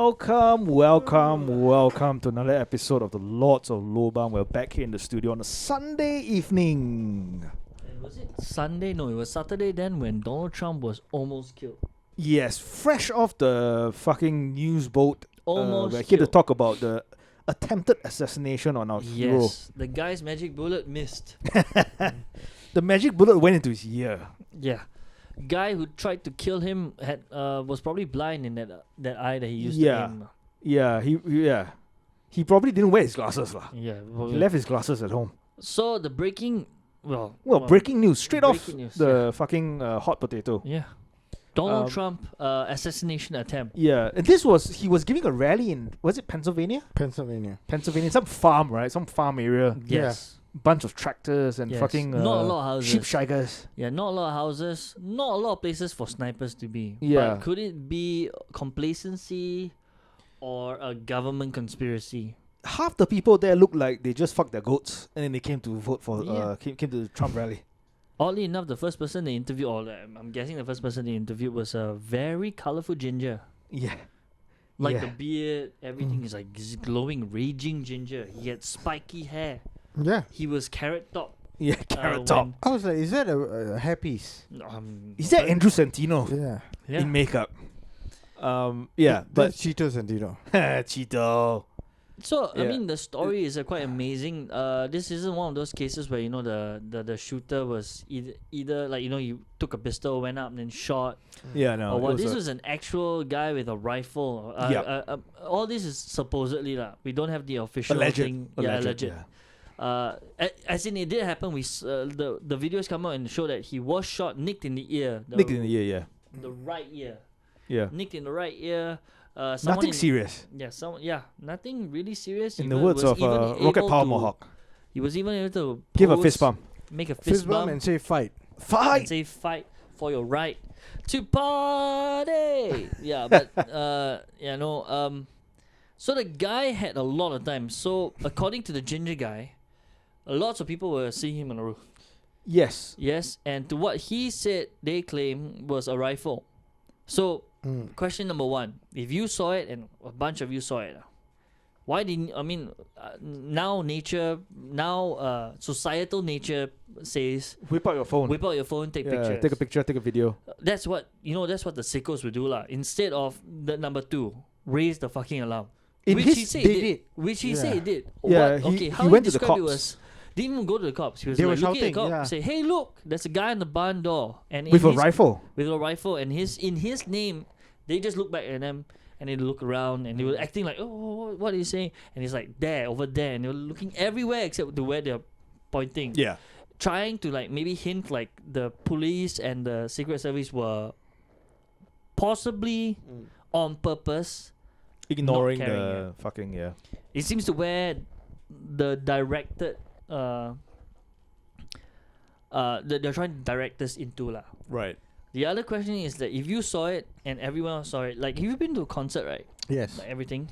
Welcome to another episode of the Lords of Lobang. We're back here in the studio on a Sunday evening. And was it Sunday? No, it was Saturday then when Donald Trump was almost killed. Yes, fresh off the fucking news boat. Almost we're here to killed. talk about the attempted assassination on our hero. Yes, the guy's magic bullet missed. The magic bullet went into his ear. Yeah. Guy who tried to kill him was probably blind in that eye that he used Yeah. to aim. He probably didn't wear his glasses lah. Yeah. He left his glasses at home. So the breaking Breaking news straight off breaking news, the fucking hot potato. Yeah. Donald Trump assassination attempt. Yeah, and he was giving a rally in, was it Pennsylvania, some farm, right? Some farm area. Yes. Bunch of tractors and Yes. fucking Not a lot of houses. sheep shaggers. Yeah, not a lot of houses, not a lot of places for snipers to be. Yeah. But could it be complacency or a government conspiracy? Half the people there look like they just fucked their goats and then they came to vote for Yeah. came to the Trump rally. Oddly enough, the first person they interviewed, or I'm guessing the first person they interviewed was a very colorful ginger. Yeah. Like Yeah. the beard, everything is like this glowing, raging ginger. He had spiky hair. Yeah. He was carrot top. Yeah, carrot top. I was like, is that a hairpiece? Is that Andrew Santino Yeah. in makeup? But That's Cheetos and Tito. Cheeto. So I Yeah. mean, the story is quite amazing. This isn't one of those cases where the shooter was either like you took a pistol, went up and then shot. Yeah, no. Or what? it This a- was an actual guy with a rifle. Yep. All this is supposedly lah. We don't have the official alleged. thing. Yeah, alleged. Yeah. As in it did happen. The videos come out and show that he was shot, nicked in the ear. Nicked in the ear, yeah. The right ear. Yeah. Nicked in the right ear. Nothing serious. Yeah, nothing really serious. In He the was words of even Rocket able Power to- Mohawk. He was even able to Give a pose, fist bump. make a Fist bump and say fight. and Fight! say fight for your right to party. Yeah, but so the guy had a lot of time. So according to the ginger guy, lots of people were seeing him on the roof. Yes. Yes, and to what he said, they claim was a rifle. So question number one: if you saw it and a bunch of you saw it, why didn't societal nature says Whip out your phone. whip out your phone, take Yeah, pictures. take a picture, take a video. That's what the sickos would do lah. Instead of the number two, raise the fucking alarm. In Which his- he said they he did. did. Which he Yeah. said he did. Yeah, What? he How went to the described it cops. was didn't even go to the cops. He was They like were looking at the shouting, cops, yeah. say, "Hey, look, there's a guy on the barn door." And in With a his- rifle. with a rifle, and in his name, they just look back at them and they look around and they were acting like, "Oh, what are you saying?" And he's like, "There, over there," and they were looking everywhere except to where they're pointing, Yeah. trying to like maybe hint like the police and the Secret Service were possibly on purpose. Ignoring caring, the fucking, yeah. It seems to where the directed they're trying to direct us into lah. Right. The other question is that if you saw it and everyone else saw it, like if you've been to a concert, right? Yes. Like everything.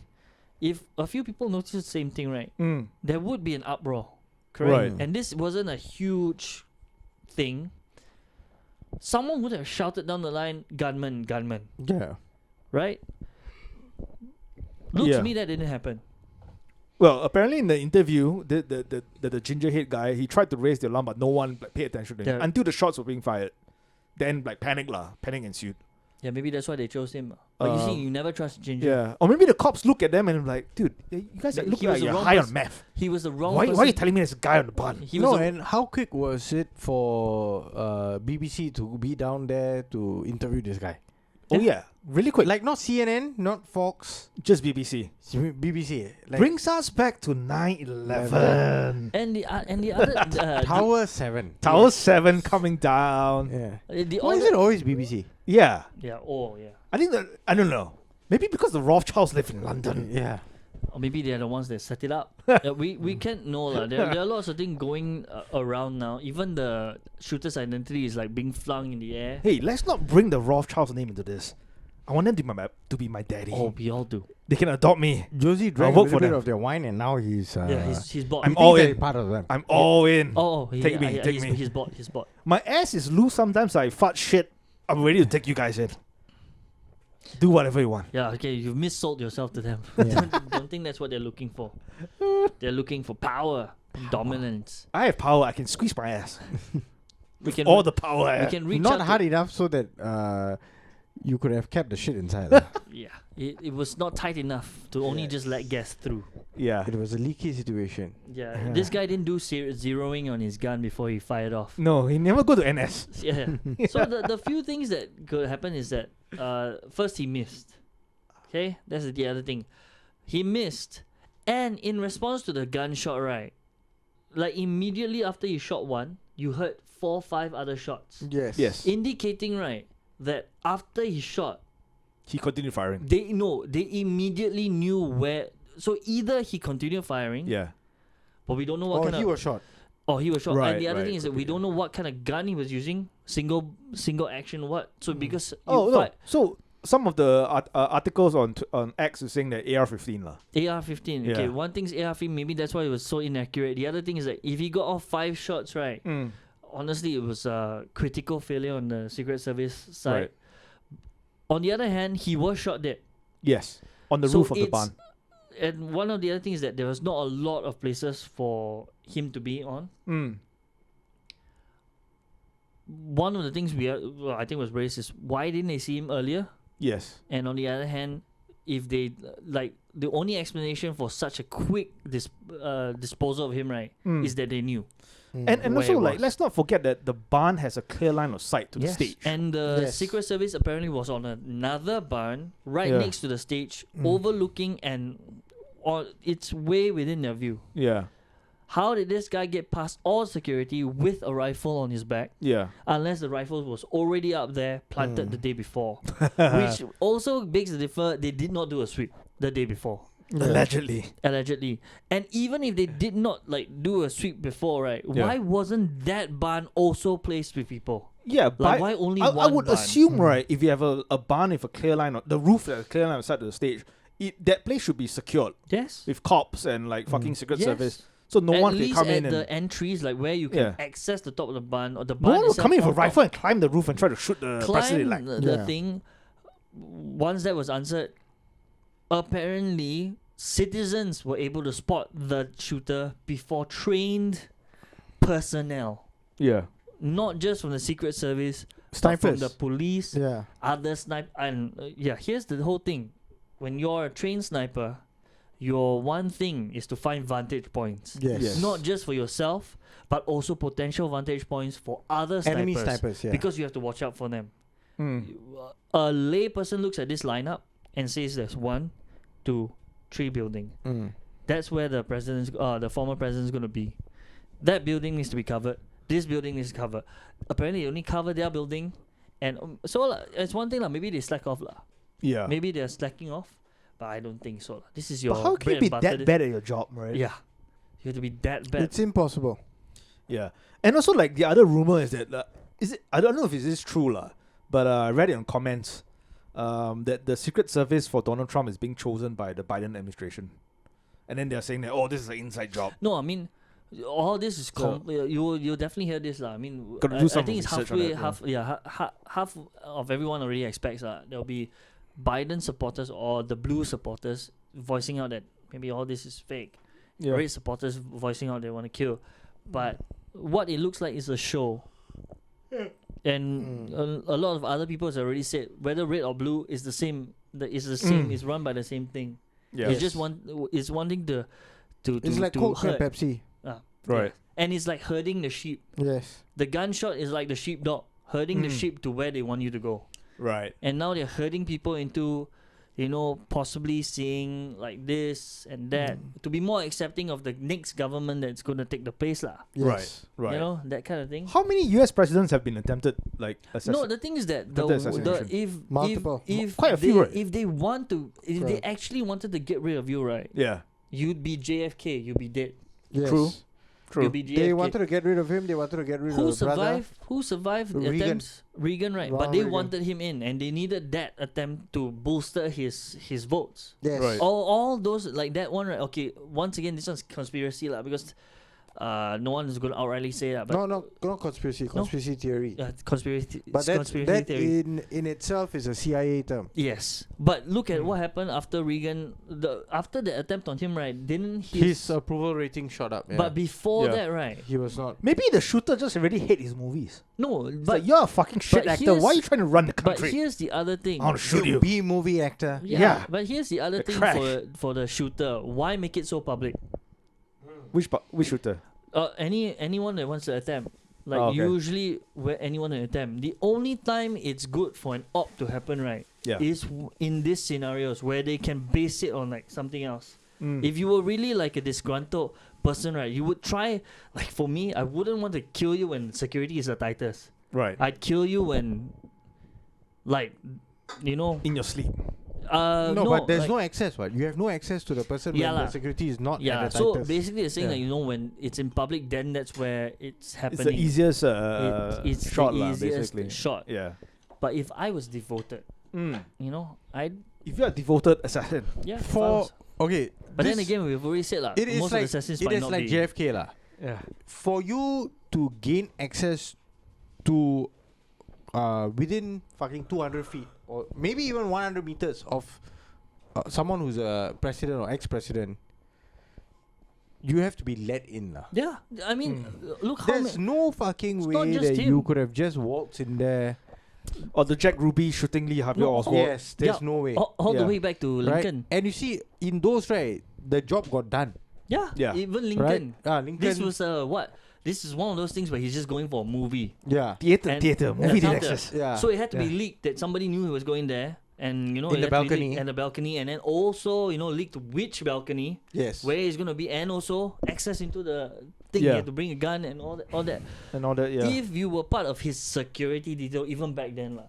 If a few people notice the same thing, right? Mm. There would be an uproar. Correct? Right. And this wasn't a huge thing. Someone would have shouted down the line, gunman, gunman. Yeah. Right? Looks Yeah. to me that didn't happen. Well, apparently in the interview, the ginger head guy, he tried to raise the alarm, but no one paid attention to him Yeah. until the shots were being fired. Then panic ensued. Yeah, maybe that's why they chose him. But you see, you never trust Ginger. Yeah, or maybe the cops look at them and like, dude, you guys But look he like was the you're wrong high on person. meth. He was the wrong Why person. are you telling me there's a guy on the bun? He was And how quick was it for BBC to be down there to interview this guy? Oh yeah, really quick. Like not CNN, not Fox, Just BBC. BBC. Like Brings us back to 9/11. and the other Tower 7. Tower 7 coming down. Yeah. the Why is other- it always BBC? Yeah, yeah, I think that I don't know. Maybe because the Rothschilds live in London. Yeah. or maybe they're the ones that set it up. We can't know lah. There are lots of things going around now. Even the shooter's identity is like being flung in the air. Hey, let's not bring the Rothschilds name into this. I want them to be my daddy. Oh, we all do. They can adopt me. Josie drank a vote little for bit them. of their wine and now he's He's bought. I'm he all thinks that in. he's part of them. I'm all in. Take me. He's bought. My ass is loose sometimes. I fart shit. I'm ready to take you guys in. Do whatever you want. Yeah, okay, you've missold yourself to them. Yeah. Don't think that's what they're looking for. They're looking for power, dominance. I have power. I can squeeze my ass. We can All the power I we have. can reach Not out hard enough so that you could have kept the shit inside. lah. Yeah, it was not tight enough to only just let gas through. Yeah. It was a leaky situation. Yeah, Yeah. this guy didn't do zeroing on his gun before he fired off. No, he never go to NS. Yeah. So the few things that could happen is that first he missed. Okay, that's the other thing. He missed, and in response to the gunshot, right, like immediately after he shot one, you heard 4-5 other shots, Yes. Yes. indicating right that after he shot, He continued firing. they immediately knew where. So either he continued firing, Yeah. but we don't know what Or kind he of. was shot. Or he was shot. Right, And the other right, thing is that could we be. don't know what kind of gun he was using. Single action what? So because Oh you no. So some of the articles on X is saying that AR-15 lah. AR-15. Okay, Yeah. one thing's AR-15. Maybe that's why it was so inaccurate. The other thing is that if he got off 5 shots, right? Honestly, it was a critical failure on the Secret Service side. Right. On the other hand, he was shot dead. Yes. On the So roof of the it's- barn. And one of the other things is that there was not a lot of places for him to be on. One of the things I think was raised is why didn't they see him earlier? Yes. And on the other hand, if they like the only explanation for such a quick disposal of him, right, is that they knew. And where also it like was. let's not forget that the barn has a clear line of sight to the stage. And the Yes. Secret Service apparently was on another barn right Yeah. next to the stage, overlooking and it's way within their view. Yeah. How did this guy get past all security with a rifle on his back? Yeah. Unless the rifle was already up there, planted the day before. Which also begs the differ, they did not do a sweep the day before. Allegedly. Allegedly. And even if they did not do a sweep before, right? Yeah. Why wasn't that barn also placed with people? Yeah, Like but why only I one would barn? assume, right, if you have a barn with a clear line, the roof that has a clear line beside the stage, that place should be secured Yes. with cops and like fucking Secret Yes. Service, so no At one can least come at in the and entries, like where you can Yeah. access the top of the barn or the no barn one will itself come in with a on top. rifle and climb the roof and try to shoot the president. Like, Climb the thing. Once that was answered, apparently citizens were able to spot the shooter before trained personnel, yeah, not just from the Secret Service, but Snipers. from the police, Yeah. other and here's the whole thing: when you're a trained sniper, your one thing is to find vantage points. Yes. Yes. Not just for yourself, but also potential vantage points for other snipers. Enemy snipers. Yeah. Because you have to watch out for them. Mm. A lay person looks at this lineup and says there's 1, 2, 3 building. That's where the former president's going to be. That building needs to be covered. This building needs to cover. Apparently, they only cover their building, and it's one thing lah. Maybe they slack off lah. Yeah. Maybe they're slacking off, but I don't think so lah. This is your But how can bread you be and butter. that bad at your job, right? Yeah, you have to be that bad. It's impossible. Yeah. And also, like, the other rumor is that, I don't know if it is true, lah, but I read it on comments that the Secret Service for Donald Trump is being chosen by the Biden administration. And then they're saying that, this is an inside job. No, I mean, all this is you'll definitely hear this lah. I mean, Gotta do I some think it's research on halfway, that, half of everyone already expects there'll be Biden supporters or the blue supporters voicing out that maybe all this is fake. Yeah. Red supporters voicing out they want to kill, but what it looks like is a show. And a lot of other people have already said whether red or blue is the same. It's run by the same thing. Yeah. It's just it's wanting to It's like to Coke and hurt. Pepsi. Right. Yeah. And it's like herding the sheep. Yes. The gunshot is like the sheepdog, herding the sheep to where they want you to go. Right. And now they're herding people into, possibly seeing like this and that to be more accepting of the next government that's going to take the place lah. Yes. Right. That kind of thing. How many U.S. presidents have been attempted, like, No, the thing is that assassination. Multiple. if Quite a few, right? if they want to, if they Right. actually wanted to get rid of you, right, Yeah. you'd be JFK, you'd be dead. Yes. True. You'd be JFK. They wanted to get rid of him. They wanted to get rid Who of the brother. survived the Reagan. attempts? Reagan, right? But Ronald they Reagan. wanted him in, and they needed that attempt to bolster his votes. Yes. Right. All those like that one, right? Okay, once again, this one's conspiracy lah, because No one is going to outrightly say that. But not conspiracy. Conspiracy theory. Conspiracy. But conspiracy that theory. in itself is a CIA term. Yes, but look at what happened after Reagan. After the attempt on him, right? Didn't His approval rating shot up. Yeah. But before Yeah. that, right? he was not. Maybe the shooter just already hate his movies. No, It's but like, you're a fucking shit but actor. Why are you here's- trying to run the but country? here's the other thing. I want to shoot you. B movie actor. Yeah. But here's the other You're thing trash. for the shooter. Why make it so public? Which shooter? Anyone that wants to attempt. Like Oh, okay. usually where anyone that attempt. The only time it's good for an op to happen, right? Yeah. Is in these scenarios where they can base it on like something else. Mm. If you were really like a disgruntled person, right, you would try. Like for me, I wouldn't want to kill you when security is the tightest. Right. I'd kill you when, like, you know. In your sleep. No, but there's like, no access. What you have no access to the person Yeah when lah. the security is not Yeah. at the So tightest. basically, it's saying Yeah. that, you know, when it's in public, then that's where it's It's happening. the easiest It's shot, the lah, easiest basically. shot. Yeah. But if I was devoted, you know, I'd If you're a devoted assassin. yeah. if I For was- okay, but then this- again, we've already said it is most like of the assassins it might is not like be. JFK lah. Yeah. For you to gain access to within fucking 200 feet or maybe even 100 meters of someone who's a president or ex-president, you have to be let in lah. Yeah, I mean, look how There's no fucking It's not way just that you him. could have just walked in there. Or the Jack Ruby shooting Lee Harvey No, Oswald. Yes, there's Yeah. no way. all the Yeah. way back to Right? Lincoln. And you see, in those, right, the job got done. Yeah, Yeah. even Right? Lincoln. Lincoln. This was what? This is one of those things where he's just going for a movie. yeah. Theater, And- movie theater. access. Yeah. So it had to be Yeah. leaked that somebody knew he was going there, and you know, In it the had to be balcony. leaked at the balcony, and then also leaked which balcony, Yes. where he's gonna be, and also access into the thing. He Yeah. had to bring a gun and all that. And all that, yeah. If you were part of his security detail, even back then,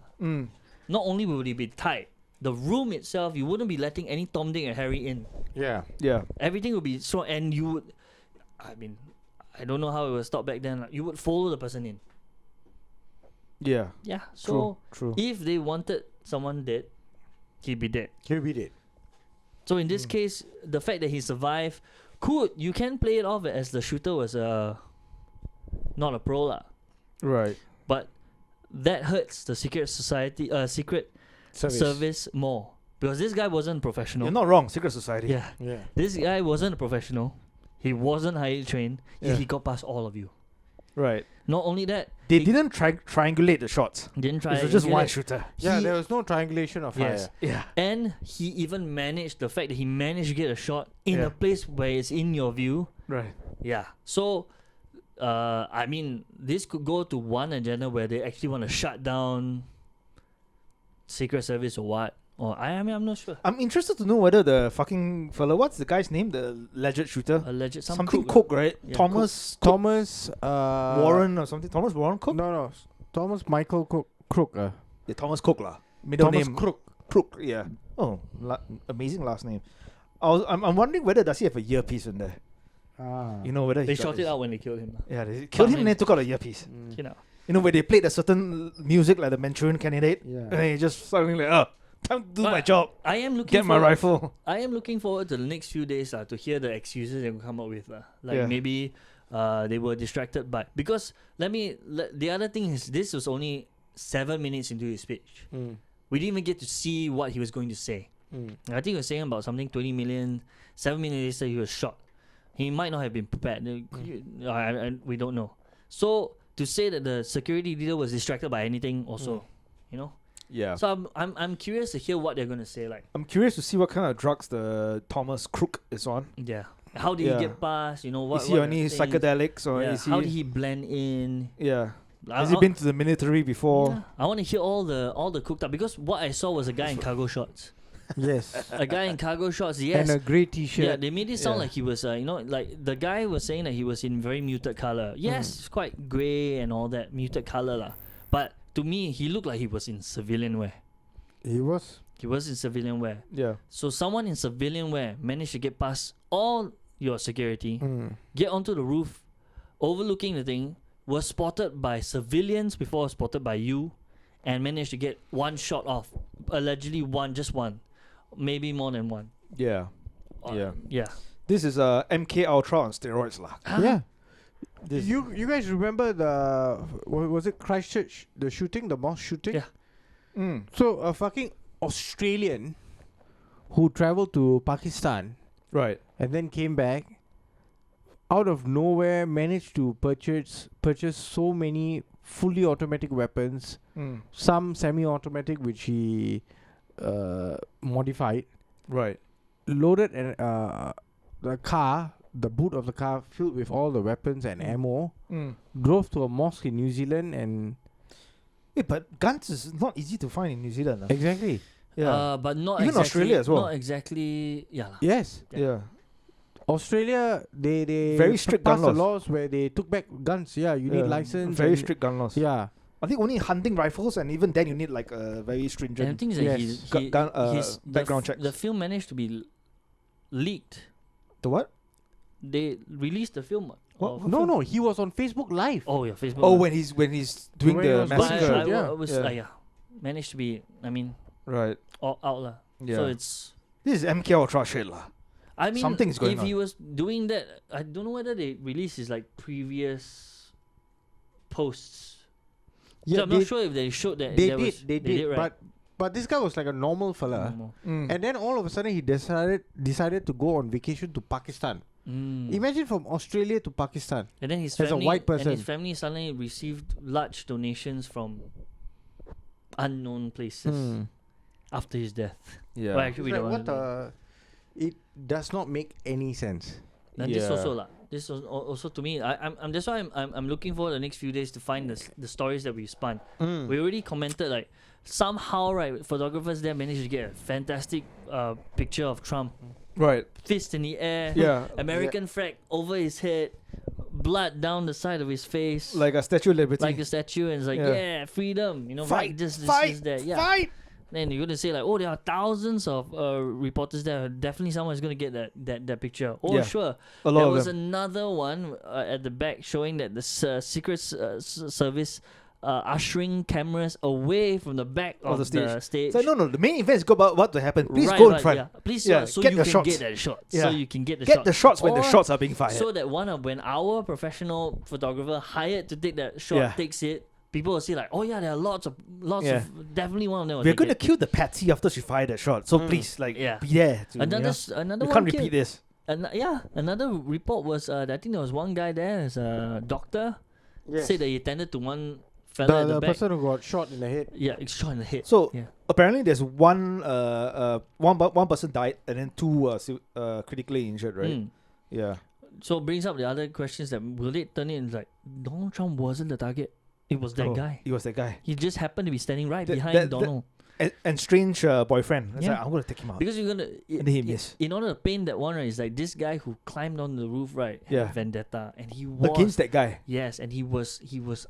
not only would it be tight, the room itself, you wouldn't be letting any Tom, Dick, and Harry in. Yeah. Yeah. Everything would be so, and you would, I mean, I don't know how it was stopped back then. Like, you would follow the person in. Yeah. Yeah. So True. if they wanted someone dead, he'd be dead. Here we did. So in this case, the fact that he survived, you can play it off as the shooter was not a pro lah. Right. But that hurts the secret service more, because this guy wasn't professional. You're not wrong. Secret Society. Yeah. Yeah. This guy wasn't a professional. He wasn't highly trained. Yet Yeah. he got past all of you. Right. Not only that, They he didn't triangulate the shots. didn't try. It was just one triangulate. shooter. Yeah, He- there was no triangulation of Yes. fire. Yeah. And he even managed the fact that he managed to get a shot in Yeah. a place where it's in your view. Right. Yeah. So, I mean, this could go to one agenda where they actually want to shut down Secret Service or what. Or I'm not sure. I'm interested to know whether the fucking fella, what's the guy's name? The alleged shooter? Alleged Something crook. Cook, right? Yeah, Thomas Thomas Warren or something. Thomas Warren Cook? No. Thomas Michael Crook. Yeah, Thomas Cook lah. Middle Thomas name Crook. yeah. Oh, amazing last name. I'm wondering whether does he have a earpiece in there? You know whether he They got shot his- it out when they killed him. Yeah, they killed him and then took out the earpiece. You know. You know where they played a certain music like the Manchurian Candidate, Yeah. and he just suddenly like, time to do my job. I am looking. Get my forward- rifle. I am looking forward to the next few days to hear the excuses they will come up with. Like Yeah. maybe they were distracted by, because the other thing is, this was only 7 minutes into his speech. We didn't even get to see what he was going to say. I think he was saying about something 20 million. 7 minutes later, he was shot. He might not have been prepared. We don't know. So to say that the security leader was distracted by anything, also, you know. Yeah. So I'm curious to hear what they're gonna say. Like, I'm curious to see what kind of drugs the Thomas Crook is on. yeah, how did Yeah. he get past? You know, what? Is he what on any things- psychedelics or Yeah, is he? how did he blend in? Yeah. I- Has he I- been to the military before? Yeah, I want to hear all the cooked up, because what I saw was a guy in cargo shorts. Yes. A guy in cargo shorts. Yes. And a grey T-shirt. Yeah, they made it sound Yeah. like he was, like the guy was saying that he was in very muted color. Yes, it's quite grey and all that, muted color lah. But to me, he looked like he was in civilian wear. He was. He was in civilian wear. Yeah. So someone in civilian wear managed to get past all your security, get onto the roof, overlooking the thing, was spotted by civilians before spotted by you, and managed to get one shot off. Allegedly just one. Maybe more than one. Yeah. Yeah. Yeah. This is MK Ultra on steroids lah. Yeah. This- You guys remember was it Christchurch, the shooting, the mosque shooting? Yeah. So a fucking Australian who traveled to Pakistan Right. and then came back, out of nowhere managed to purchase so many fully automatic weapons, some semi-automatic which he modified, Right. loaded the boot of the car filled with all the weapons and ammo, drove to a mosque in New Zealand and Wait, but guns is not easy to find in New Zealand. Huh? exactly. Yeah. But not Even exactly, Australia as well. Not exactly. Yeah. lah. Yes. Yeah. Australia, they Very strict passed gun the laws. laws where they took back guns. Yeah, you need license. Very and- strict gun laws. Yeah. I think only hunting rifles, and even then you need like a very And the stringent. thing is that Yes. his Background the film managed to be leaked. The what? They released the film. What? of- What No, film? no, he was on Facebook Live. Oh yeah, Facebook. Oh, when he's doing When he the was But going massacre. through I it, yeah. was Yeah. managed to be. I mean, Right. all out lah. Yeah. So it's. This is MK Ultra shit lah. I mean, Something is going if he on. was doing that, I don't know whether they released his like previous posts. Yeah, so I'm not sure if they showed that. They there did, was, they did, right? but this guy was like a normal fella. Normal. And then all of a sudden he decided to go on vacation to Pakistan. Imagine from Australia to Pakistan. And then his as a family, white and his person. family suddenly received large donations from unknown places after his death. Yeah. Well, actually, we It's don't like, want what the? It does not make any sense. And this Yeah. also lah. This was also to me. I'm that's why I'm looking for the next few days to find the stories that we spun. We already commented like somehow right photographers there managed to get a fantastic picture of Trump, Right. fist in the air, Yeah. American flag over his head, blood down the side of his face, Like a Statue of Liberty. like a statue, and it's like Yeah. freedom, you know, Fight, right, this, fight, that, yeah. Fight. Then you're gonna say like, oh, there are thousands of reporters there. Definitely someone's gonna get that picture. Oh, Yeah. sure. A There lot was of them. another one at the back showing that the Secret Service ushering cameras away from the back of the stage. stage. It's like, no, the main event is about to happen. Please Right, go in right, front. yeah. Please, Yeah, so get you the can shots. get that shot. Yeah. So you can get the Get shot. the shots when the Or shots are being fired. so that when our professional photographer hired to take that shot Yeah. takes it, people will see like, oh yeah, there are lots of Yeah. definitely one of them. will We're take going to it. kill the patsy after she fired that shot. So please, like, Yeah. be there. To, Another we one can't killed. repeat this. Another report was I think there was one guy there as a doctor said that he attended to one fella at the The back. person who got shot in the head. Yeah, it's shot in the head. So Yeah. apparently, there's one person died and then two critically injured, right? Yeah. So it brings up the other questions that will it turn it into like Donald Trump wasn't the target. It was that Oh, guy. He was that guy. He just happened to be standing right That- behind that- Donald. And strange boyfriend. It's Yeah. like, I'm going to take him out. Because you're gonna And then he missed. in order to paint that one right, it's like this guy who climbed on the roof right had Yeah. a vendetta and he was Against that guy. yes, and he was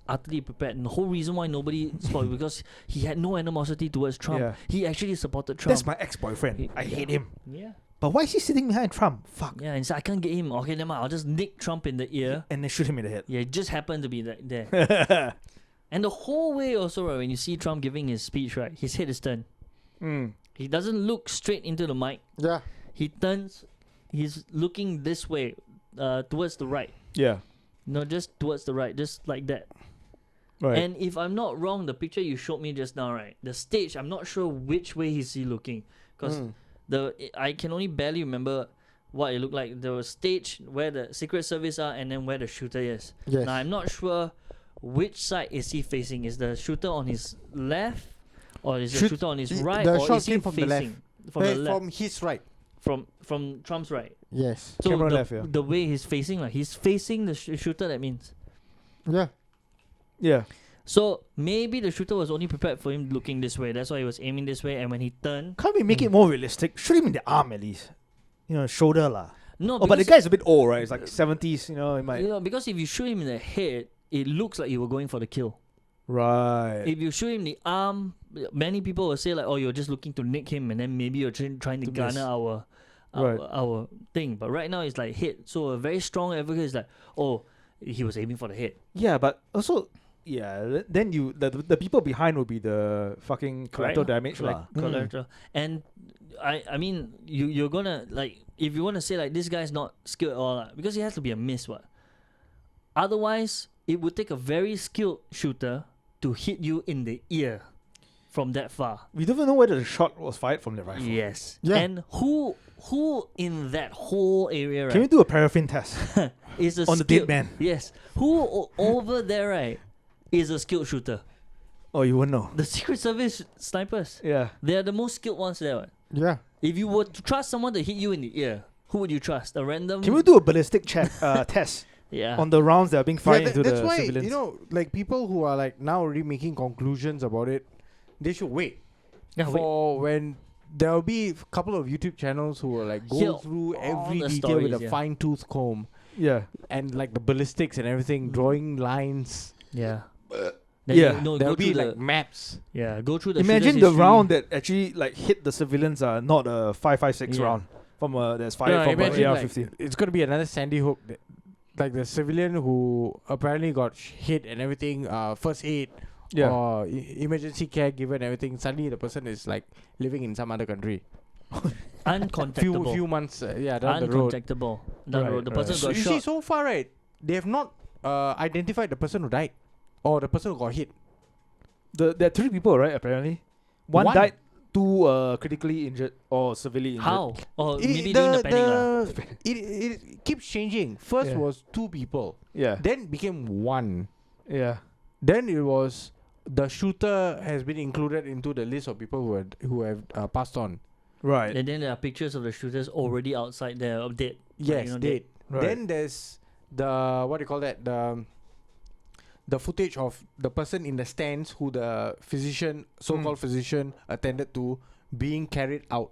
utterly prepared. And the whole reason why nobody spotted because he had no animosity towards Trump. Yeah. He actually supported Trump. That's my ex-boyfriend. I hate him. yeah. But why is he sitting behind Trump? Fuck. Yeah, and so I can't get him. Okay, never mind. I'll just nick Trump in the ear. And then shoot him in the head. Yeah, it just happened to be there. And the whole way also, right, when you see Trump giving his speech, right, his head is turned. He doesn't look straight into the mic. Yeah. He turns. He's looking this way, towards the right. Yeah. No, just towards the right, just like that. Right. And if I'm not wrong, the picture you showed me just now, right, the stage, I'm not sure which way is he looking, because I can only barely remember what it looked like. There was stage where the Secret Service are, and then where the shooter is. Yes. Now I'm not sure which side is he facing. Is the shooter on his left, or is the Shoot- shooter on his the- right, the or shot is he came from the facing left. from the left, From his right. from Trump's right? Yes. So Camera the, left, yeah. the way he's facing, like he's facing the shooter. That means. Yeah. Yeah. So maybe the shooter was only prepared for him looking this way. That's why he was aiming this way. And when he turned, Can't we make it more realistic? Shoot him in the arm at least. You know, shoulder lah. no, Oh, but the because- guy's a bit old, right? It's like 70s, you know, he might. you know, because if you shoot him in the head, it looks like you were going for the kill. Right. If you shoot him in the arm, many people will say like, "Oh, you're just looking to nick him," and then maybe you're trying to To garner miss. our Right. our thing. But right now it's like hit. So a very strong advocate is like, "Oh, he was aiming for the head." Yeah, but also, yeah, then the people behind will be the fucking collateral damage lah. Collateral. And I mean, you're gonna like if you want to say like this guy's not skilled at all, because it has to be a miss, what? Otherwise, it would take a very skilled shooter to hit you in the ear from that far. We don't even know whether the shot was fired from the rifle. Yes. Yeah. And who in that whole area, right, Can we do a paraffin test is a on the skilled, dead man? Yes. Who over there, right, is a skilled shooter? Oh, you wouldn't know. The Secret Service snipers. Yeah. They are the most skilled ones there. Right? Yeah. If you were to trust someone to hit you in the ear, who would you trust? A random? Can we do a ballistic check test Yeah. on the rounds that are being fired into that's the why, civilians? you know, like people who are like now already making conclusions about it, they should wait Yeah, for when there will be a couple of YouTube channels who will like go Hear through all every the detail with stories, a yeah. fine tooth comb Yeah. and like the ballistics and everything, drawing lines. Yeah. Yeah. No, There'll go be through like the maps. go through the. Imagine shooter's the history. round that actually like hit the civilians are not a 5.56 Yeah. round from that's No, fired from imagine, an like, AR-15. it's gonna be another Sandy Hook. Like the civilian who apparently got hit and everything, first aid Yeah. or emergency care given everything. Suddenly the person is like living in some other country. Uncontactable. Few months, down the road. Uncontactable. Down the Right, road. The right. person So got you shot. see, so far, right, they have not identified the person who died or the person who got hit. There are 3 people, right? Apparently, one One. died, 2 critically injured or severely injured. How? Or It- maybe during the panic. lah. it keeps changing. First Yeah. was 2 people, Yeah. then became 1. Yeah. Then it was the shooter has been included into the list of people who have passed on. Right. And then there are pictures of the shooters already outside there, dead. Yes, dead. dead. Right. Then there's the what do you call that, the footage of the person in the stands who the physician, so-called physician, attended to being carried out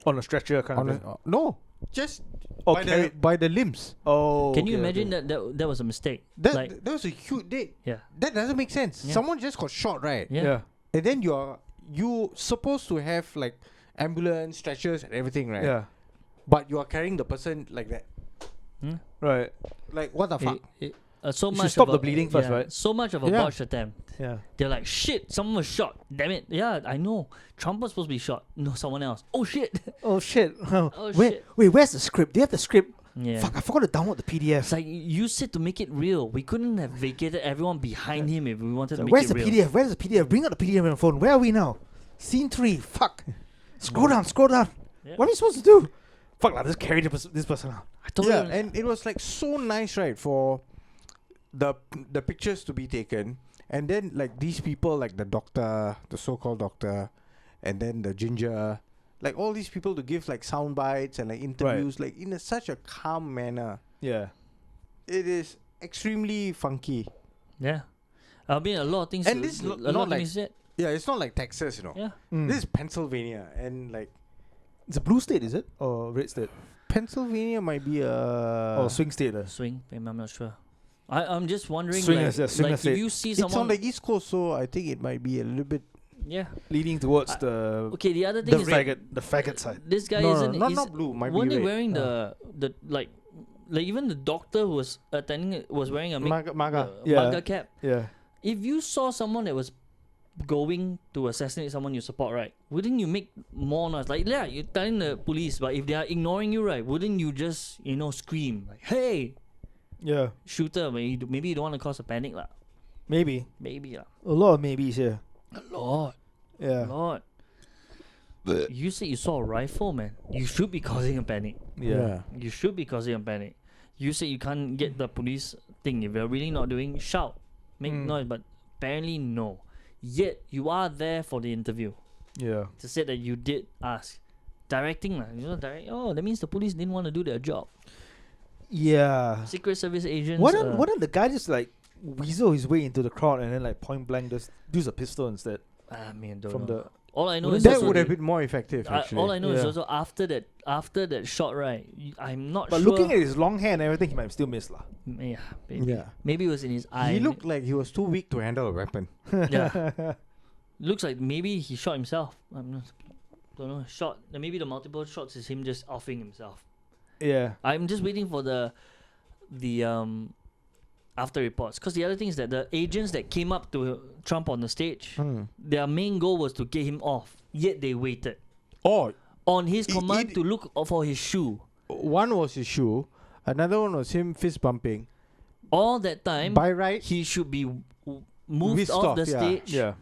On a stretcher kind on of thing. no, just Oh, by the limbs. Oh. Can you okay, imagine okay. that was a mistake? That Like- that was a huge date. Yeah. That doesn't make sense. Yeah. Someone just got shot, right? Yeah. Yeah. And then you supposed to have like ambulance, stretchers, and everything, right? Yeah. But you are carrying the person like that. Right. Like what the fuck? So You much should stop of the a- bleeding first, yeah, right? So much of a Yeah. botched attempt. Yeah. They're like, shit, someone was shot. Damn it. Yeah, I know. Trump was supposed to be shot. No, someone else. Oh shit. Oh shit. Oh, Wait, shit. wait. Where's the script? Do you have the script? Yeah. Fuck! I forgot to download the PDF. It's like you said to make it real. We couldn't have vacated everyone behind him if we wanted to make Where's it the real. PDF? Where's the PDF? Bring out the PDF on the phone. Where are we now? Scene 3. Fuck. Scroll down. Scroll down. Yeah. What are we supposed to do? Fuck! Like, just carry this person out. I told Yeah, you. and it was like so nice, right, for the pictures to be taken, and then like these people, like the doctor, the so-called doctor, and then the ginger, like all these people to give like sound bites and like interviews, like in such a calm manner. Yeah. It is extremely funky. Yeah. I mean, a lot of things. And this a not lot of like- things said. Yeah, it's not like Texas, Yeah. This is Pennsylvania, and like It's a blue state, is it? Or red state? Pennsylvania might be a. Or swing state? Swing. I'm not sure. I'm just wondering. Swing like, is- yeah, swing like is if it. you see It's someone. on the East Coast, so I think it might be a little bit. Yeah. Leading towards Uh, the Okay. The other thing the is faggot side. this guy No, isn't. not is- not blue. Might weren't be they red. wearing the like even the doctor who was attending it was wearing a Maga. Yeah. MAGA cap. Yeah. If you saw someone that was going to assassinate someone you support, right? Wouldn't you make more noise? Like, yeah, you're telling the police, but if they are ignoring you, right? Wouldn't you just scream like, "Hey, Yeah. shooter!" Maybe you don't want to cause a panic, lah. Maybe. Maybe, lah. A lot of maybes here. A lot. Yeah. Lord. You said you saw a rifle, man. You should be causing a panic. Yeah. You should be causing a panic. You said you can't get the police thing. If you're really not doing, shout. Make noise. But apparently, no. Yet, you are there for the interview. Yeah. To say that you did ask. Directing, oh, that means the police didn't want to do their job. Yeah. Secret Service agents. Why don't the guy just like weasel his way into the crowd and then like point blank just use a pistol instead I mean, don't from know. the All I know is That also would have the- been more effective, actually. all I know is Yeah. also after that shot, right? I'm not But sure. looking at his long hair and everything, he might still miss lah. Yeah, maybe. Yeah. Maybe it was in his eye. He looked like he was too weak to handle a weapon. Yeah. Looks like maybe he shot himself. I'm not. Don't know. Shot. Maybe the multiple shots is him just offing himself. Yeah. I'm just waiting for the after reports. Because the other thing is that the agents that came up to Trump on the stage, their main goal was to get him off. Yet they waited Oh, on his command it- to look for his shoe. one was his shoe. Another one was him fist bumping. all that time, by right, he should be moved Whisked off off, the yeah. stage. Yeah.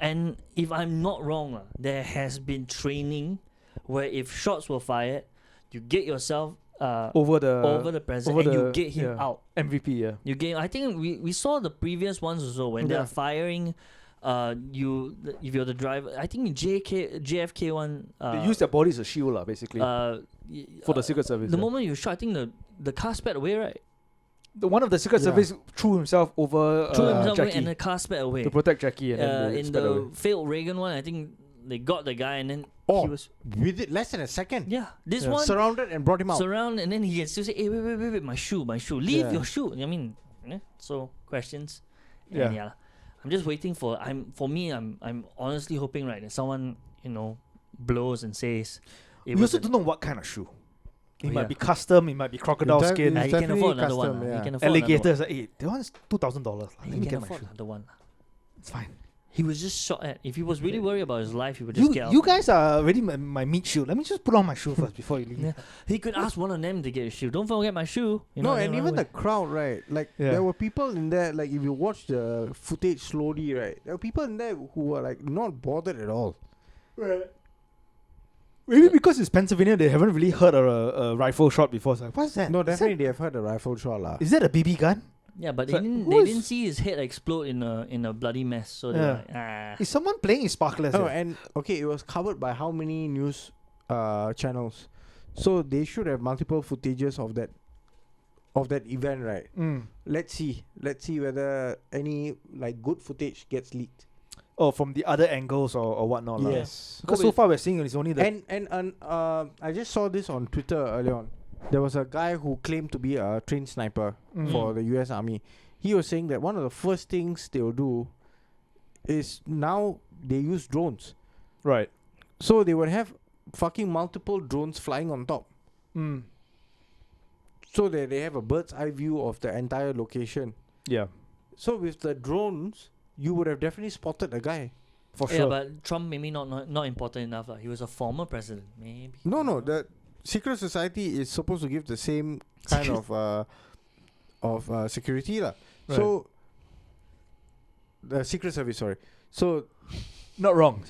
And if I'm not wrong, there has been training where if shots were fired, you get yourself Over the over the president and you get him out. MVP. Yeah. You get. I think we saw the previous ones also when they're Yeah. firing. If you're the driver, I think in JFK one. They use their body as a shield, basically, for the Secret Service. The yeah. moment you shot, I think the car sped away, right? One of the Secret Yeah. Service threw himself over Threw himself away Jackie and the car sped away. to protect Jackie, and then they In sped the away. failed Reagan one, I think they got the guy and then Oh, he was with it less than a second, this Yeah. one surrounded and brought him out. surround and then he can still say, "Hey, wait, my shoe, leave Yeah. your shoe." I mean, so questions. Yeah. And yeah, I'm just waiting for. I'm honestly hoping right that someone blows and says. We also don't know what kind of shoe. It Oh, might yeah. be custom. It might be crocodile It's skin. def- He can definitely afford another custom, one. yeah. He can afford another Alligators. Hey, that one's $2,000. one. Let He me can get my afford shoe. another one. It's fine. He was just shot at. If he was really worried about his life, he would just get out. You guys are already my meat shoe. Let me just put on my shoe first before you leave. Yeah. He could ask one of them to get a shoe. Don't forget my shoe. No, and even the crowd, right? Like Yeah. there were people in there. Like if you watch the footage slowly, right, there were people in there who were like not bothered at all. Maybe because it's Pennsylvania, they haven't really heard a rifle shot before. It's like, what's that? No, Is that- definitely they have heard a rifle shot lah. Is that a BB gun? Yeah, but So they didn't. who They is- didn't see his head explode in a bloody mess. So they're Yeah. like, ah. Is someone playing his sparklers? Oh, here? and okay, it was covered by how many news channels? So they should have multiple footages of that event, right? Mm. Let's see whether any like good footage gets leaked. Oh, from the other angles or whatnot. lah. Yes. Because so far we're seeing it's only the. And I just saw this on Twitter earlier on. There was a guy who claimed to be a trained sniper Mm. for the US Army. He was saying that one of the first things they will do is now they use drones. Right. So they would have fucking multiple drones flying on top. Mm. So that they have a bird's eye view of the entire location. Yeah. So with the drones, you would have definitely spotted the guy. For Yeah, sure. but Trump maybe not important enough. He was a former president. Maybe. No, the secret society is supposed to give the same kind of security lah. So the secret service, sorry. So Not wrong.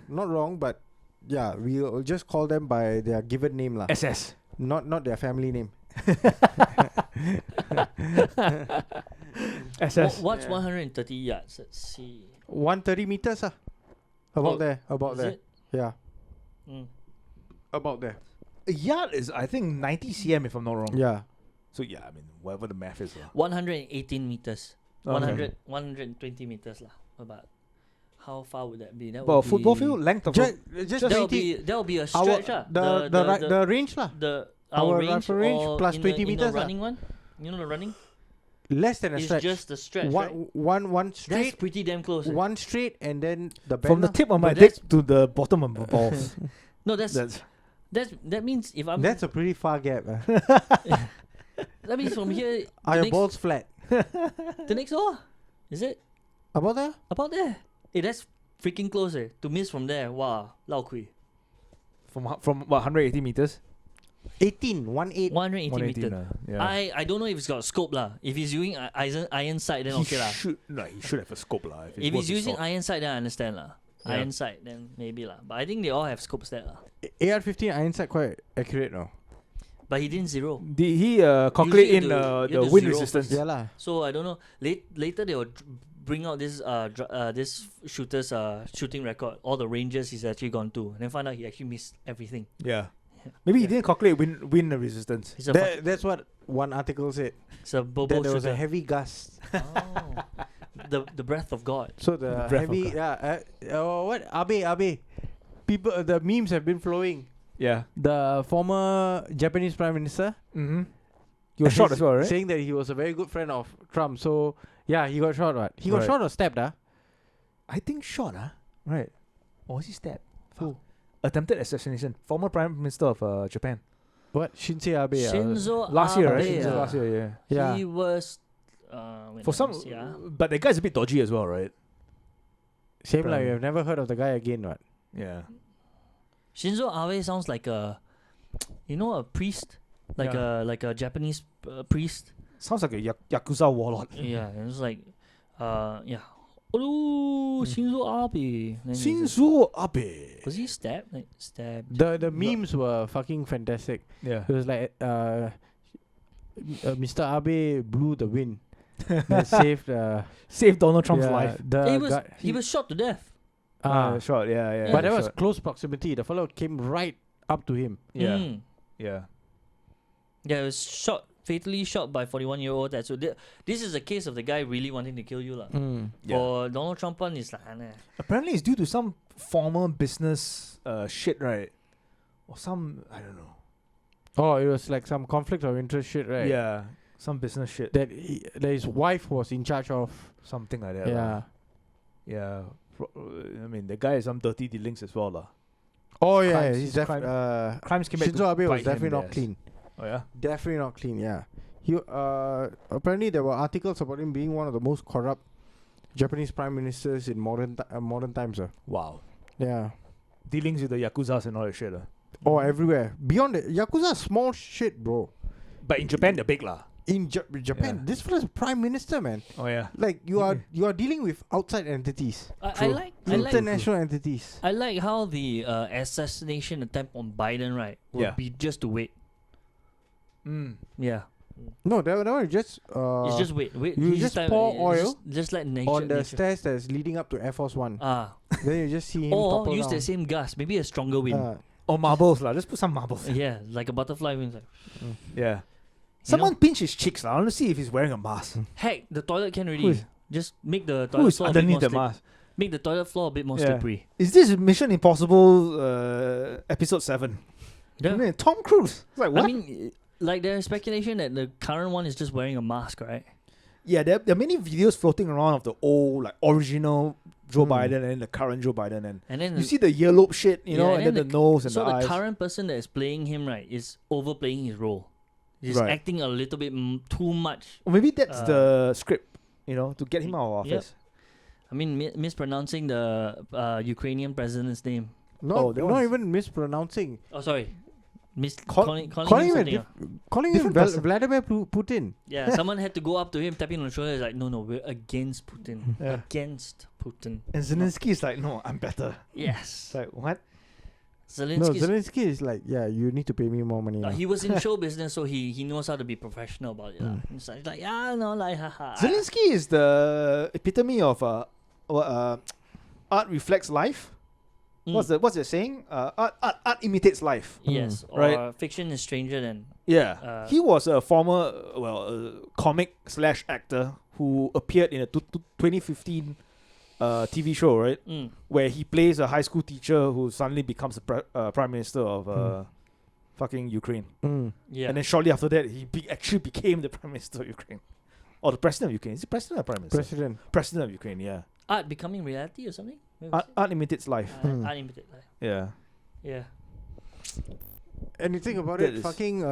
not wrong, but yeah, we'll just call them by their given name lah. SS. Not their family name. SS. What's 130 yards? Let's see. 130 meters About Oh, there. About Is there. it? Yeah. Mm. About there. A yard is, I think, 90 cm if I'm not wrong. Yeah. So yeah, I mean, whatever the math is. 118 meters. Okay. 120 meters lah. About how far would that be? That Well, would be football field length of Just That'll 20. be a Our, stretch lah. the range lah. Our our range, rifle range or plus in 20 the, meters in the lah. running one. You know the running? Less than a It's stretch. just the stretch, right? One That's straight, pretty damn close. eh. one straight, and then the bend from the lah. tip of my But dick that's- to the bottom of my balls. No, that means if I'm That's a pretty far gap. that means from here Are the your next, balls flat? the next door. Is it About there? about there? Hey, that's freaking close eh. To miss from there, wow, lao kui. from what, 180 meters? 18, 1/8. 180 180 meters. yeah. I don't know if it's got scope lah. If he's using iron sight, then he okay lah. he should have a scope lah. If he's using iron sight, then I understand lah. Yeah. Iron sight, then maybe lah. But I think they all have scopes there lah. AR-15 iron sight quite accurate now. But he didn't zero. Did he calculate Usually in you have the to wind zero resistance? Yeah lah. So I don't know. Later they will bring out this this shooter's shooting record. All the ranges he's actually gone to, and then find out he actually missed everything. Yeah. Maybe he didn't calculate wind resistance. He's a That's what one article said. it's a bobo That there was a shooter. heavy gust. Oh. the breath of God. So the Breath of heavy, what? Abe. People, the memes have been flowing. Yeah. The former Japanese Prime Minister. Mm-hmm. He was shot as well, right? Saying that he was a very good friend of Trump. So, yeah, he got shot, right? He got Right. shot or stabbed, I think shot, Right. Or was he stabbed? Who? Attempted assassination. Former Prime Minister of Japan. What? Shinzo Abe. Shinzo Last year, right? Abe, Shinzo last year, yeah. Yeah. He was wait, For let some, me see, but the guy's a bit dodgy as well, right? Same like Prime. you have never heard of the guy again, what? Yeah. Shinzo Abe sounds like a priest, like Yeah. a Japanese priest. Sounds like a Yakuza warlord. Yeah, and it's like, yeah. Oh, Shinzo Abe. Then he's like- Shinzo Abe. Was he stabbed? Like, stabbed. The memes were fucking fantastic. Yeah. It was like Mr. Abe blew the wind. That saved Saved Donald Trump's yeah, life. the He was shot to death. Shot. Yeah. Yeah. but that was shot. close proximity. The fellow came right up to him. Yeah. Mm. Yeah. Yeah, it was shot, fatally shot by 41-year-old dad. So this is a case of the guy really wanting to kill you, lah. Yeah. For Donald Trump, one is like, nah. Apparently, it's due to some former business shit, right? Or some, I don't know. Oh, it was like some conflict of interest shit, right? Yeah, some business shit, That his wife was in charge of. something like that. Yeah. lah. Yeah. I mean, the guy has some dirty dealings as well, lah. Oh yeah, Crimes- he's Crimes came back. Shinzo Abe was bite him definitely in the not ass. clean. Oh yeah. Definitely not clean. Yeah. He apparently there were articles about him being one of the most corrupt Japanese prime ministers in modern times. Wow. Yeah. Dealings with the yakuzas and all that shit, Oh, everywhere. Beyond the Yakuza, small shit, bro. But in Japan, they're big, lah. In Japan, Yeah. this fella's prime minister, man. Oh yeah. Like you are dealing with outside entities, I like international entities. I like how the assassination attempt on Biden, right, would Yeah. be just to wait. Yeah. No, that one is just It's just wait. you He's just time- pour it's oil just let nature. on the nature. stairs that's leading up to Air Force One. Ah. Then you just see him Or topple use down. the same gas, maybe a stronger wind. Or marbles, lah. Just put some marbles. Yeah, like a butterfly wind. Like, Yeah. Someone pinch his cheeks, lah. I want to see if he's wearing a mask. heck, the toilet can Who already. is- Just make the Who toilet is floor a bit underneath more the slip- mask? Make the toilet floor a bit more Yeah. slippery. Is this Mission Impossible episode 7? Yeah. I mean, Tom Cruise. It's like what? I mean, like there's speculation that the current one is just wearing a mask, right? yeah, there are many videos floating around of the old, like original Joe Biden and the current Joe Biden, and And then you see the yellow shit, you Yeah, know, and and then then the nose and so the the eyes. current person that is playing him, right, is overplaying his role. He's Right. acting a little bit too much. Or maybe that's uh, the script, you know, to get him out of Yep. office. I mean, mispronouncing the Ukrainian president's name. Not that one's- even mispronouncing. Oh, sorry. Call- Calling Calling him him a something else. Calling him Different person. Vladimir Putin. Yeah, someone had to go up to him, tapping on the shoulder. It's like, no, we're against Putin. Yeah. Against Putin. And Zelensky is like, no, I'm better. Yes. It's like, what? No, Zelensky's Zelensky is like, yeah, you need to pay me more money. now. he was in show business, so he knows how to be professional about it. It's like, yeah, no, like, haha. Zelensky is the epitome of art reflects life. Mm. What's it saying? Art imitates life. Yes, or Right. fiction is stranger than. Yeah, he was a former comic / actor who appeared in a 2015 TV show, right? Where he plays a high school teacher who suddenly becomes the prime minister of fucking Ukraine. Yeah. And then shortly after that, he actually became the prime minister of Ukraine. Or the president of Ukraine. Is it president or prime minister? President. President of Ukraine, yeah. Art becoming reality or something? What was Art imitates life. it? Art imitated life. Yeah. Yeah. And you think about That it, is- fucking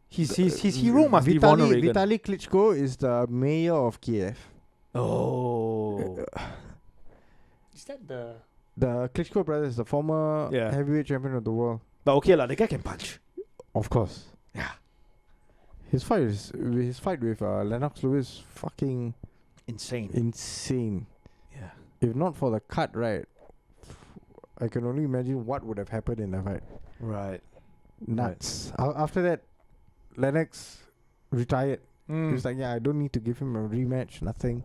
His hero must be Ronald Reagan. Vitaly Klitschko is the mayor of Kiev. Oh. Is that the? The Klitschko brothers, the former Yeah. heavyweight champion of the world. But okay lah, the guy can punch. Of course. Yeah. His fight with Lennox Lewis fucking Insane. insane. Yeah. If not for the cut, right, I can only imagine what would have happened in the fight. Right. Nuts. After that, Lennox retired. He was like, yeah, I don't need to give him a rematch, nothing.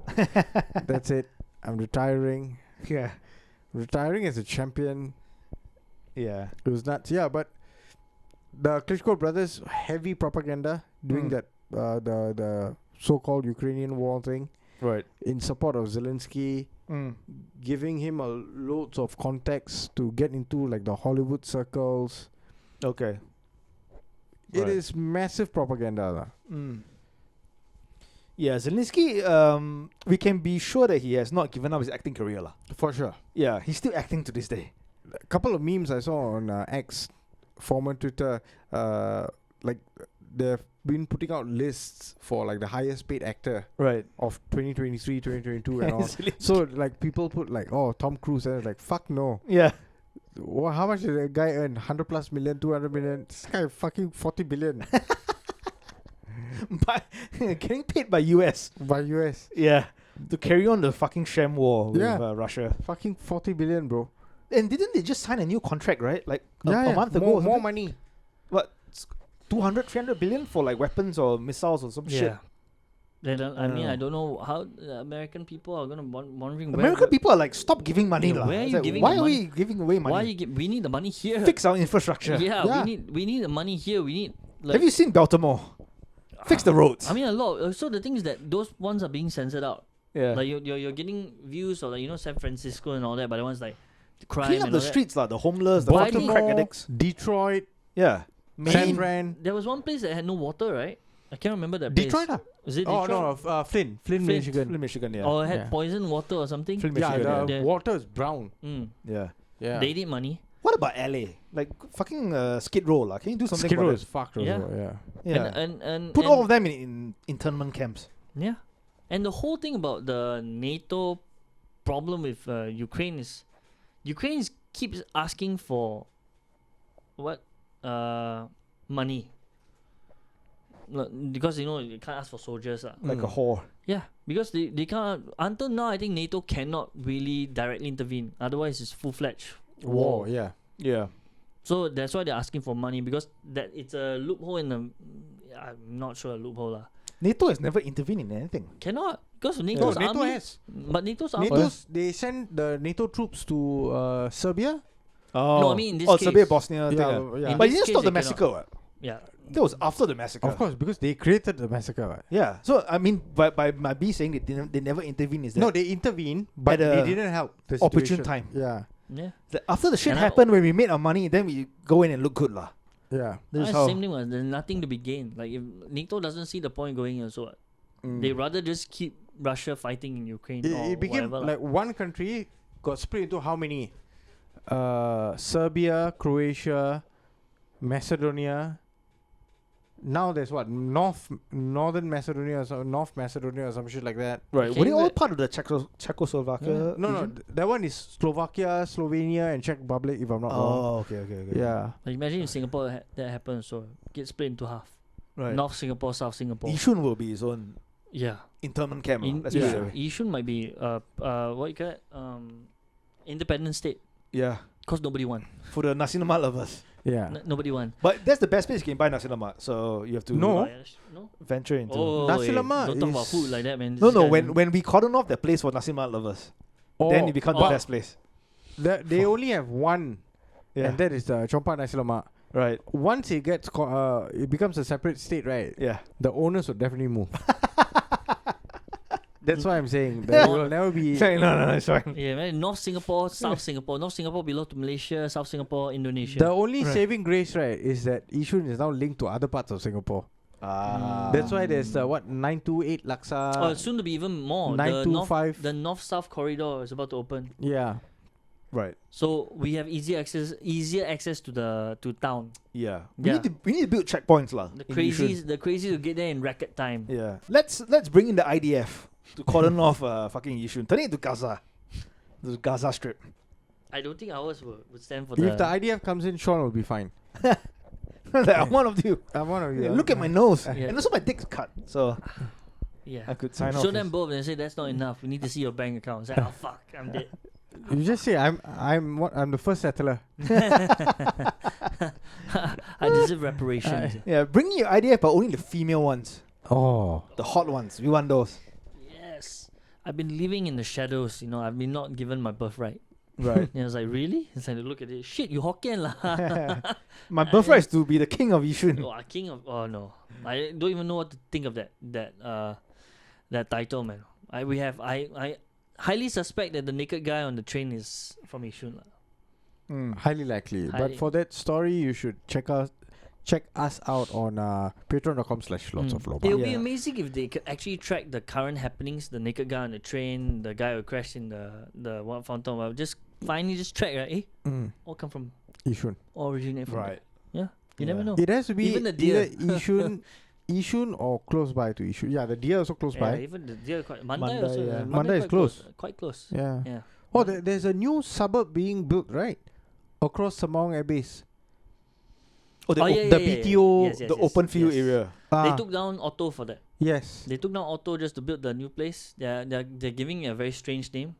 That's it. I'm retiring. yeah. Retiring as a champion. Yeah. It was nuts. Yeah, but the Klitschko brothers, heavy propaganda doing that, the so-called Ukrainian war thing Right. in support of Zelensky, giving him loads of context to get into like the Hollywood circles. Okay. It Right. is massive propaganda. lah. Yeah, Zelensky, we can be sure that he has not given up his acting career lah. For sure. Yeah, he's still acting to this day. A couple of memes I saw on X, former Twitter, like they've been putting out lists for like the highest paid actor Right. of 2023, 2022 and all. So like people put like, oh, Tom Cruise, and it's like, fuck no. Yeah. how much did that guy earn? 100 plus million, 200 million. This guy fucking 40 billion By getting paid by US. by US. Yeah. To carry on the fucking sham war with Yeah. Russia. Fucking 40 billion, bro. And didn't they just sign a new contract, right? Like a month ago. More, or more something? money. What? 200, 300 billion for like weapons or missiles or some shit. Yeah. Then, I mean, Uh. I don't know how the American people are gonna wondering American people are like, stop giving money. Yeah, lah. where are It's you like, giving why the are money? we giving away money? Why you we need the money here. Fix our infrastructure. Yeah, Yeah. we need the money here. We need like. Have you seen Baltimore? Fix the roads. I mean, a lot. So the thing is that those ones are being censored out. yeah. Like you're getting views of like San Francisco and all that, but the ones like the crime Clean up and the all that. streets, the homeless, the But I fucking think- crack addicts. Detroit, Yeah. San Maine. Fran. There was one place that had no water, right? I can't remember that place. Detroit, ah? Is it Oh, Detroit? no, Flint, Flint. Michigan. Michigan, yeah. Or had Yeah. poison water or something? Flint, Yeah, Michigan, the yeah. water is brown. Mm. yeah. Yeah. They need money. What about LA? Like fucking Skid Row, lah. Can you do something Skid Row about is it? fucked Yeah. also, yeah. Yeah. And Put all of them in internment camps. Yeah. And the whole thing about the NATO problem with Ukraine is keeps asking for what money. Because you can't ask for soldiers. Like a Mm. whore. Yeah, because they can't until now I think NATO cannot really directly intervene. Otherwise it's full-fledged War, yeah. Yeah. So that's why they're asking for money because that it's a loophole in the I'm not sure a loophole lah. NATO has never intervened in anything. Cannot because No, NATO's NATO army. has. But NATO's army. They sent the NATO troops to Serbia. Oh. No, I mean in this case. Serbia, Bosnia. thing, Yeah, ah. yeah. In But this you didn't case stop the they massacre. What? Yeah. That was after the massacre. Of course, because they created the massacre. Right? Yeah. So I mean, by my B saying they never intervened is that No, they intervened, but At a they didn't help. The opportune situation. time. Yeah, Yeah. After the shit And happened when we made our money, then we go in and look good lah. yeah. This is That's how. same thing. There's nothing to be gained. Like if NATO doesn't see the point going in, so Mm. they rather just keep Russia fighting in Ukraine or It became whatever. like one country got split into how many? Serbia, Croatia, Macedonia. Now there's what Northern Macedonia or North Macedonia or some shit like that. Right. Okay, Were they all but- part of the Czechoslovakia? No, region? that one is Slovakia, Slovenia, and Czech Republic. If I'm not wrong. Oh, okay. Yeah. Like imagine if Singapore that happens, so get split into half. Right. North Singapore, South Singapore. Yishun will be his own Yeah. internment camp. Let's put it that way. Yishun might be what you call it? Independent state. Yeah. Cause nobody won. For the nasi lemak lovers. Yeah. Nobody won. But that's the best place you can buy nasi lemak. So you have to No. No. venture into. Oh, Nasi hey, lemak don't talk about is- food like that, man. No, This guy when we cordon off the place for nasi lemak lovers, then it becomes the best place. They only have one, Yeah. and that is the Chompa Nasi Lemak. Right. Once it gets, it becomes a separate state, right? Yeah. The owners will definitely move. That's why I'm saying there will never be. No, it's fine. Yeah, man. North Singapore, South Singapore. North Singapore belong to Malaysia. South Singapore, Indonesia. The only Right. saving grace, right, is that Yishun is now linked to other parts of Singapore. That's why there's the 928 Laksa. soon to be even more. 925. The north-south corridor is about to open. Yeah. Right. So we have easier access to town. Yeah. Yeah. We need to build checkpoints lah. The in crazies Yishun. will get there in record time. Yeah. Let's bring in the IDF to cordon off fucking Yishun. Turn it into Gaza. The Gaza Strip. I don't think ours would stand for If the IDF comes in, Sean will be fine. Like, I'm one of you. I'm one of you. Look at my nose. Yeah. And also my dick's cut. So yeah. I could sign off. Show them both and say that's not enough. We need to see your bank account. Say, oh fuck, I'm dead. You just say I'm the first settler. I deserve reparations. Yeah, bring your IDF, but only the female ones. Oh. The hot ones. We want those. Yes. I've been living in the shadows, I've been not given my birthright. Right. And I was like, really? It's like, look at it. Shit, you Hokkien lah. My birthright is to be the king of Yishun. King of... Oh, no. I don't even know what to think of that title, man. I highly suspect that the naked guy on the train is from Yishun lah. Highly likely. Highly. But for that story, you should check us out on patreon.com/lots of It would lobang. be Yeah. amazing if they could actually track the current happenings, the naked guy on the train, the guy who crashed in the one fountain. Well, just track, right? All come from, Yishun. all originate from Right. there. Yeah, you Yeah. never know. It has to be Even the deer. either Yishun or close by to Yishun. Yeah, the deer also close Yeah, by. even the deer quite Mandai Mandai, also. yeah. Mandai is quite close. Quite close. Yeah. Yeah. Oh, there's a new suburb being built, right? across Sembawang Air Base. Oh, the, Oh, yeah, the yeah, yeah, BTO, yes, yes, the yes, open field yes. area. They took down Otto for that. Yes. They took down Otto just to build the new place. They're giving it a very strange name.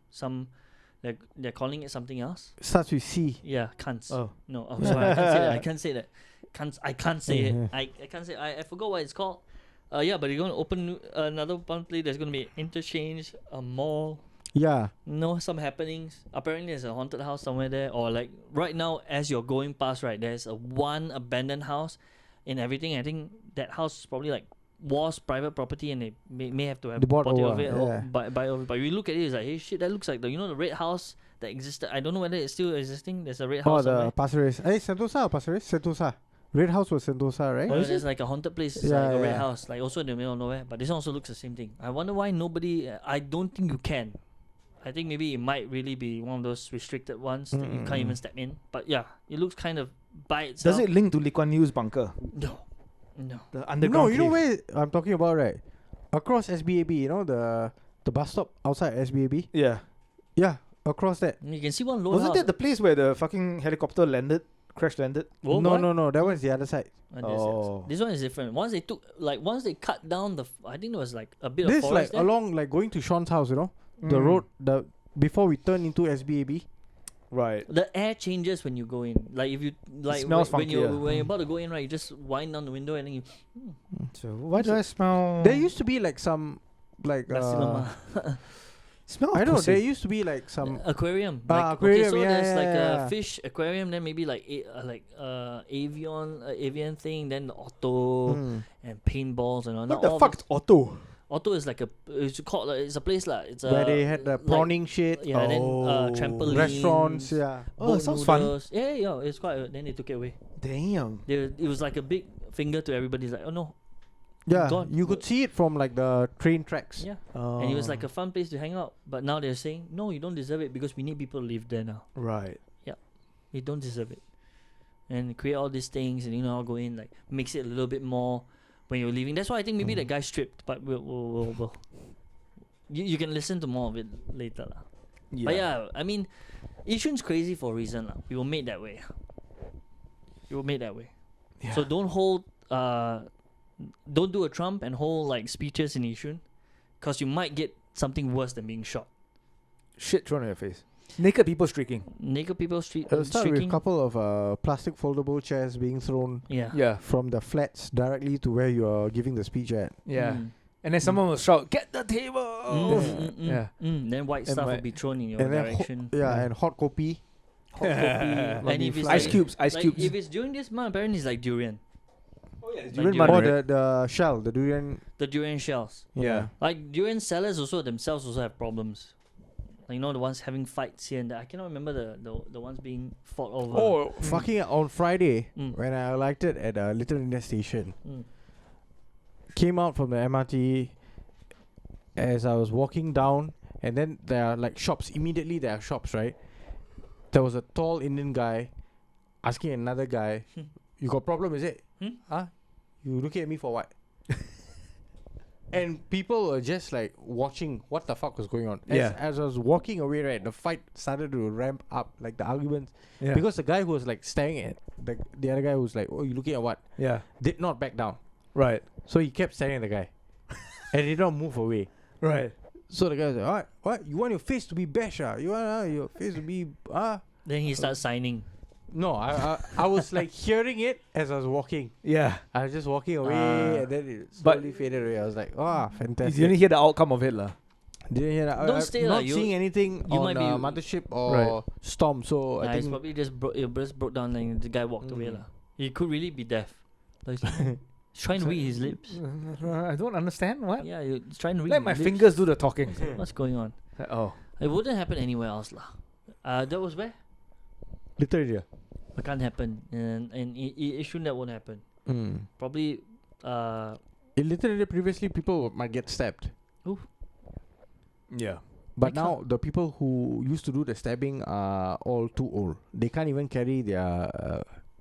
They're calling it something else. Starts with C. Yeah, cunts. Oh. No, oh, Yeah. sorry, I can't say that. I can't say that. Cunts. I can't say it. Mhm. I can't say. I forgot what it's called. Yeah, but they're gonna open another one place. There's gonna be interchange, a mall. Yeah. Some happenings. Apparently, there's a haunted house somewhere there, or like right now, as you're going past, right, there's a one abandoned house, and everything. I think that house is probably like was private property, and they may have to have They bought it over, over it yeah. or buy over. But we look at it, it's like, hey shit, that looks like the red house that existed. I don't know whether it's still existing. There's a red Oh, house the somewhere. Pasir Ris. Hey, Sentosa or Pasir Ris? Sentosa. Red House was Sentosa, right? Oh, there's like a haunted place. It's Yeah, like a red yeah. house, like also in the middle of nowhere. But this one also looks the same thing. I wonder why nobody. I don't think you can. I think maybe it might really be one of those restricted ones that you can't even step in. But yeah, it looks kind of by itself. Does it link to Lee Kuan Yew's bunker? No. The No, underground you know cave? where I'm talking about, right? Across SBAB, you know the bus stop outside SBAB? Yeah. Yeah, across that. You can see one low Wasn't house. that the place where the fucking helicopter crash landed? Oh, no, what? no, that one's the other side. Oh. This one is different. Once they cut down I think there was like a bit This of forest like along like going to Sean's house, you know? The road before we turn into SBAB. Right. The air changes when you go in. Like if you smells when you're funkier. when you're about to go in, right, you just wind down the window and then you So why do I smell? There used to be like some like nasi lemak. smell. I know pussy. there used to be like some aquarium. aquarium, Okay, so yeah, there's yeah, like yeah. a fish aquarium, then maybe like avian thing, then the Otto and paintballs and all. What Now the all fuck's Otto? Otto is like it's called it's a place lah. It's where they had the like- prawning shit, Yeah, then Oh. trampolines, restaurants, yeah. Oh, boat sounds fun. noodles. Yeah, it's quite. Then they took it away. Damn. It was like a big finger to everybody. It's like, oh no, Yeah, gone. you could see it from like the train tracks. yeah. Oh. And it was like a fun place to hang out. But now they're saying, no, you don't deserve it because we need people to live there now. Right. You don't deserve it. And create all these things and go in, like makes it a little bit more when you're leaving. That's why I think maybe the guy stripped, but we'll you can listen to more of it later lah. Yeah. But yeah, I mean, Yishun's crazy for a reason lah. We were made that way. Yeah. So don't do a Trump and hold like speeches in Yishun, because you might get something worse than being shot. Shit thrown in your face. Naked people streaking. Naked people It'll start with a streaking. couple of plastic foldable chairs being thrown Yeah. Yeah. from the flats directly to where you are giving the speech at. Yeah. Mm. And then someone will shout, "Get the table!" Yeah. Then white And stuff my- will be thrown in your And then direction. and hot kopi. Hot coffee. Might And be if it's fly. Ice like, cubes. Ice like cubes. if it's during this month, apparently it's like durian. Oh yeah, Like durian durian. bun, Or right? the shell, the durian. The durian shells. Yeah. Like durian sellers themselves also have problems. Like, the ones having fights here and there. I cannot remember the ones being fought over. Oh, fucking on Friday Mm. when I alighted at Little India Station, Mm. came out from the MRT as I was walking down, and then there are like shops. Immediately there are shops, right? There was a tall Indian guy asking another guy, "You got problem, is it? Huh? You looking at me for what?" And people were just like watching what the fuck was going on. As I was walking away, right, the fight started to ramp up, like the arguments. Yeah. Because the guy who was like staring at the other guy who was like, "Oh, you looking at what?" Yeah. did not back down. Right. So he kept staring at the guy. And did not move away. Right. So the guy was like, "Alright, what? You want your face to be bash, ah? You want your face to be Then he starts signing. No, I was like hearing it as I was walking. Yeah. I was just walking away and then it but- slowly faded away. I was like, fantastic. You didn't hear the outcome of it, lah. Didn't hear that. Don't I'm stay lah, not you- seeing anything you on might be- Mothership or Right. Storm, so I It's think probably just broke down and the guy walked away lah. He could really be deaf. Like, he's trying to read his lips. I don't understand what. Yeah, he's trying to read Let his my lips. fingers do the talking. What's going on? Oh. It wouldn't happen anywhere else lah. That was where? Little India. It can't happen. And Yishun that won't happen. Probably In Little India previously people might get stabbed. Yeah. But They now the people who used to do the stabbing are all too old. They can't even carry their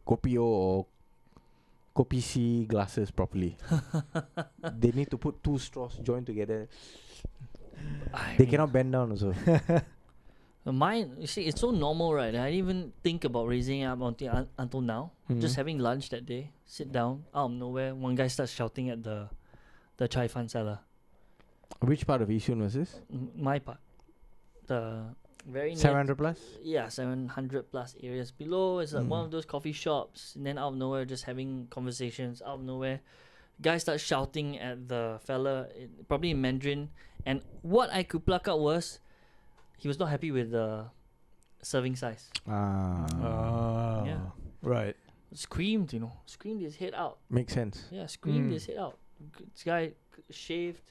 Kopio or Kopi C glasses properly. They need to put 2 straws joined together. They cannot bend down also. Mine, you see, it's so normal, right? I didn't even think about raising it up until now. Just having lunch that day, sit down, out of nowhere, one guy starts shouting at the chai fan seller. Which part of Yishun was this? My part. The very near 700 plus? Yeah, 700 plus areas below. It's like one of those coffee shops, and then out of nowhere, just having conversations. Out of nowhere, guy starts shouting at the fella, probably in Mandarin. And what I could pluck out was, he was not happy with the serving size. Yeah. Right. Screamed his head out. Makes sense. Yeah, screamed his head out. This guy shaved,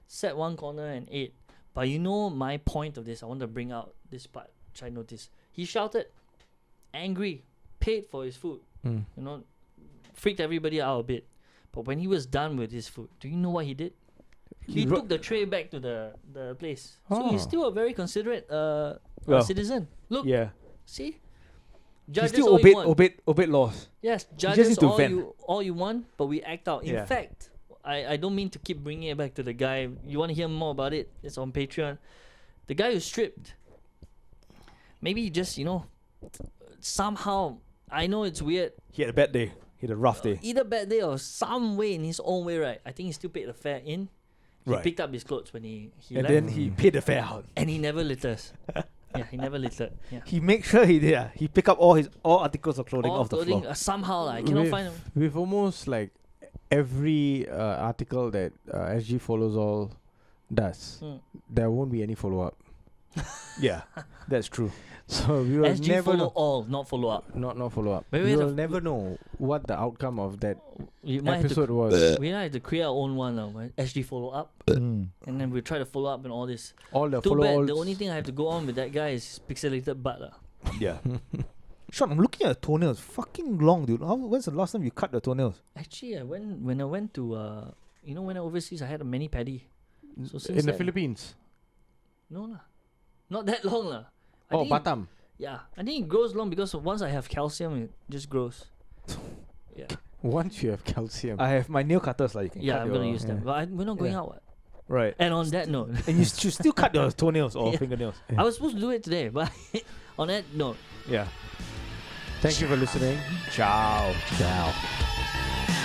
sat one corner and ate. But my point of this, I want to bring out this part, which I noticed. He shouted, angry, paid for his food. Freaked everybody out a bit. But when he was done with his food, do you know what he did? He took the tray back to the place. So he's still a very considerate citizen. Look, see? He Judges still all you want. obeyed laws. Yes, just judges need to all you want, but we act out. In Yeah. fact, I don't mean to keep bringing it back to the guy. You want to hear more about it? It's on Patreon. The guy who stripped. Maybe he just, somehow, I know it's weird. He had a bad day. He had a rough day. Either bad day or some way in his own way, right? I think he still paid the fare in. He Right. picked up his clothes when he And left. then he paid the fare out. And he never litters. Yeah, he never littered. Yeah. He make sure he did. He pick up all articles of clothing All off the clothing, floor. somehow, I cannot find him. With almost like every article that SG Follows All does, there won't be any follow up. Yeah, that's true. So we will SG never follow know. all, not follow up. Not follow up. Maybe We we will have to- never know what the outcome of that We might have episode to, was. we might have to create our own one now, right? SG follow up. And then we try to follow up and all this. All the Too follow bad, alls. the only thing I have to go on with that guy is pixelated Butler. Yeah. Sean, I'm looking at the toenails. Fucking long, dude. When's the last time you cut the toenails? Actually, when I went to when I went overseas, I had a mani pedi. So since in the then- Philippines. No lah, not that long lah. I Oh, think it- Batam. Yeah, I think it grows long because once I have calcium, it just grows. Yeah, Once you have calcium. I have my nail cutters. Like, you can yeah, cut I'm gonna your- use them. But we're not going out. What? Right. And on that note, And you should still cut your toenails or Yeah. fingernails. I was supposed to do it today, but on that note, Yeah. Thank you for listening. Ciao. Ciao.